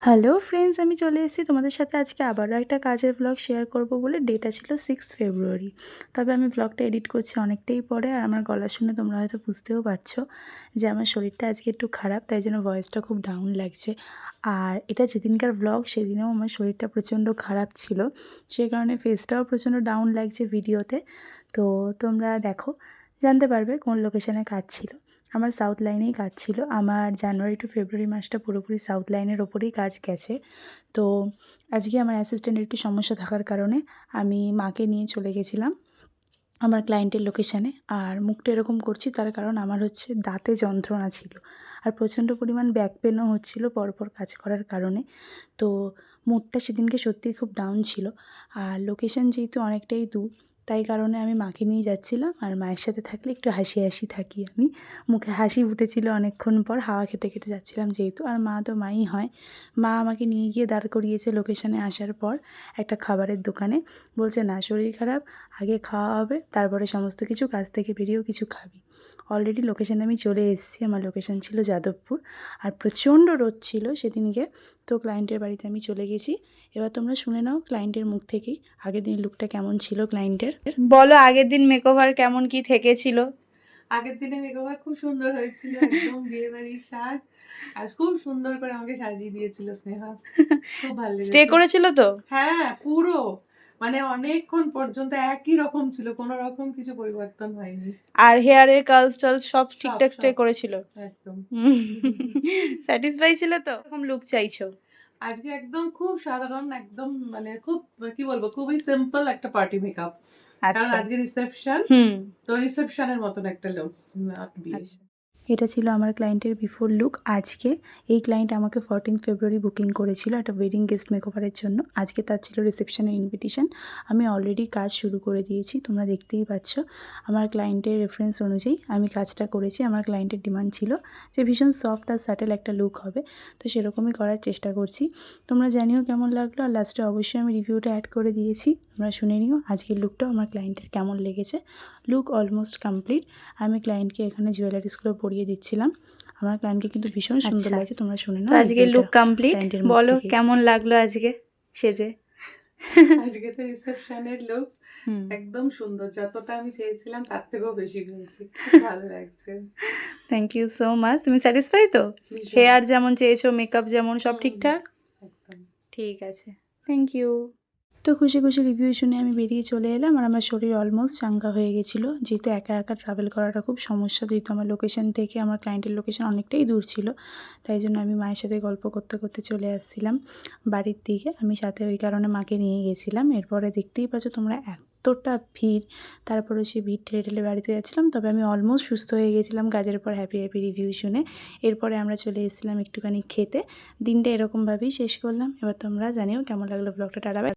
Hello friends, আমি চলে এসেছি তোমাদের সাথে আজকে আবারও একটা কাজের ব্লগ শেয়ার করব বলে। ডেটা ছিল 6 ফেব্রুয়ারি। তবে আমি ব্লগটা এডিট করছি অনেকটাই পরে, আর আমার গলা শুনে তোমরা হয়তো বুঝতেও পারছো যে আমার শরীরটা আজকে একটু খারাপ, তাই জন্য ভয়েসটা খুব ডাউন লাগছে। আর এটা যেদিনকার ব্লগ সেদিনেও আমার শরীরটা প্রচণ্ড খারাপ ছিল, সেই কারণে ফেসটাও প্রচণ্ড ডাউন লাগছে ভিডিওতে। তো তোমরা দেখো, জানতে পারবে কোন লোকেশানে কাজ ছিল। আমার সাউথ লাইনেই কাজ ছিল। আমার জানুয়ারি টু ফেব্রুয়ারি মাসটা পুরোপুরি সাউথ লাইনের ওপরেই কাজ গেছে। তো আজকে আমার অ্যাসিস্ট্যান্টের একটু সমস্যা থাকার কারণে আমি মাকে নিয়ে চলে গেছিলাম আমার ক্লায়েন্টের লোকেশানে। আর মুখটা এরকম করছি তার কারণ আমার হচ্ছে দাঁতে যন্ত্রণা ছিল, আর প্রচণ্ড পরিমাণ ব্যাক পেনও হচ্ছিলো পরপর কাজ করার কারণে। তো মুডটা সেদিনকে সত্যিই খুব ডাউন ছিল। আর লোকেশান যেহেতু অনেকটাই দূর, তাই কারণে আমি মাকে নিয়ে যাচ্ছিলাম। আর মায়ের সাথে থাকলে একটু হাসি হাসি থাকি আমি, মুখে হাসি ফুটেছিল অনেকক্ষণ পর হাওয়া খেতে খেতে যাচ্ছিলাম যেহেতু। আর মা তো মাই হয়। মা আমাকে নিয়ে গিয়ে দাঁড় করিয়েছে লোকেশানে আসার পর একটা খাবারের দোকানে। বলছে না, শরীর খারাপ, আগে খাওয়া হবে, তারপরে সমস্ত কিছু, কাজ থেকে বেরিয়েও কিছু খাবি। অলরেডি লোকেশানে আমি চলে এসেছি। আমার লোকেশান ছিল যাদবপুর, আর প্রচণ্ড রোদ ছিল সেদিনকে। তো ক্লায়েন্টের বাড়িতে আমি চলে গেছি। এবার তোমরা শুনে নাও ক্লায়েন্টের মুখ থেকেই আগের দিন লুকটা কেমন ছিল ক্লায়েন্টের। বলো, আগের দিন মেকওভার কেমন কি থেকেছিল? আগের দিনে মেকওভার খুব সুন্দর হয়েছিল, একদম বিয়ে বাড়ির সাজ। আর খুব সুন্দর করে আমাকে সাজিয়ে দিয়েছিল স্নেহা, খুব ভালো লেগেছে। স্টে করেছিল তো? হ্যাঁ, পুরো মানে অনেকক্ষণ পর্যন্ত একই রকম ছিল, কোনো রকম কিছু পরিবর্তন হয়নি। আর হেয়ারের কার্লস টালস সব ঠিকঠাক স্টে সব করেছিল? একদম। স্যাটিসফাই ছিল তো? এরকম লুক চাইছো? আজকে একদম খুব সাধারণ, একদম মানে খুব কি বলবো, খুবই সিম্পল একটা পার্টি মেকআপ। কারণ আজকে রিসেপশন, তো রিসেপশনের মতন একটা লুকস, নট বিয়ে। এটা ছিল আমার ক্লায়েন্টের বিফোর লুক আজকে। এই ক্লায়েন্ট আমাকে 14 ফেব্রুয়ারি বুকিং করেছিল একটা ওয়েডিং গেস্ট মেকওভারের জন্য। আজকে তার ছিল রিসেপশনের ইনভিটেশন। আমি অলরেডি কাজ শুরু করে দিয়েছি, তোমরা দেখতেই পাচ্ছ। আমার ক্লায়েন্টের রেফারেন্স অনুযায়ী আমি কাজটা করেছি। আমার ক্লায়েন্টের ডিমান্ড ছিল যে ভীষণ সফট আর স্যাটেল একটা লুক হবে, তো সেরকমই করার চেষ্টা করছি। তোমরা জানিও কেমন লাগলো, আর লাস্টে অবশ্যই আমি রিভিউটা অ্যাড করে দিয়েছি, তোমরা শুনে নিও আজকের লুকটাও আমার ক্লায়েন্টের কেমন লেগেছে। Look almost complete. আমি ক্লায়েন্টকে এখানে জুয়েলারিসগুলো পরিয়ে দিচ্ছিলাম। আমার ক্লায়েন্টকে কিন্তু ভীষণ সুন্দর লাগছে, তোমরা শুনে নাও। আজকে লুক কমপ্লিট, বলো কেমন লাগলো আজকে সেজে? আজকে তো রিসেপশনের লুকস একদম সুন্দর, যতটা আমি চেয়েছিলাম তার থেকেও বেশি পেয়েছি, খুব ভালো লাগছে। Thank you so much. তুমি স্যাটিসফাই তো? হেয়ার যেমন চেয়েছো, মেকআপ যেমন, সব ঠিকঠাক? একদম ঠিক আছে, থ্যাংক ইউ। তো খুশি খুশি রিভিউ শুনে আমি বেরিয়ে চলে এলাম। আর আমার শরীর অলমোস্ট চাঙ্গা হয়ে গেছিলো, যেহেতু একা একা ট্রাভেল করাটা খুব সমস্যা, যেহেতু আমার লোকেশন থেকে আমার ক্লায়েন্টের লোকেশন অনেকটাই দূর ছিল। তাই জন্য আমি মায়ের সাথে গল্প করতে করতে চলে আসছিলাম বাড়ির দিকে। আমি সাথে ওই কারণে মাকে নিয়ে গেছিলাম। এরপরে দেখতেই পাচ্ছ তোমরা এতটা ভিড়, তারপরে সেই ভিড় ঠেলে ঠেলে বাড়িতে যাচ্ছিলাম। তবে আমি অলমোস্ট সুস্থ হয়ে গেছিলাম কাজের পর হ্যাপি হ্যাপি রিভিউ শুনে। এরপরে আমরা চলে এসেছিলাম একটুখানি খেতে। দিনটা এরকমভাবেই শেষ করলাম। এবার তোমরা জানিও কেমন লাগলো ব্লগটা। টাটা।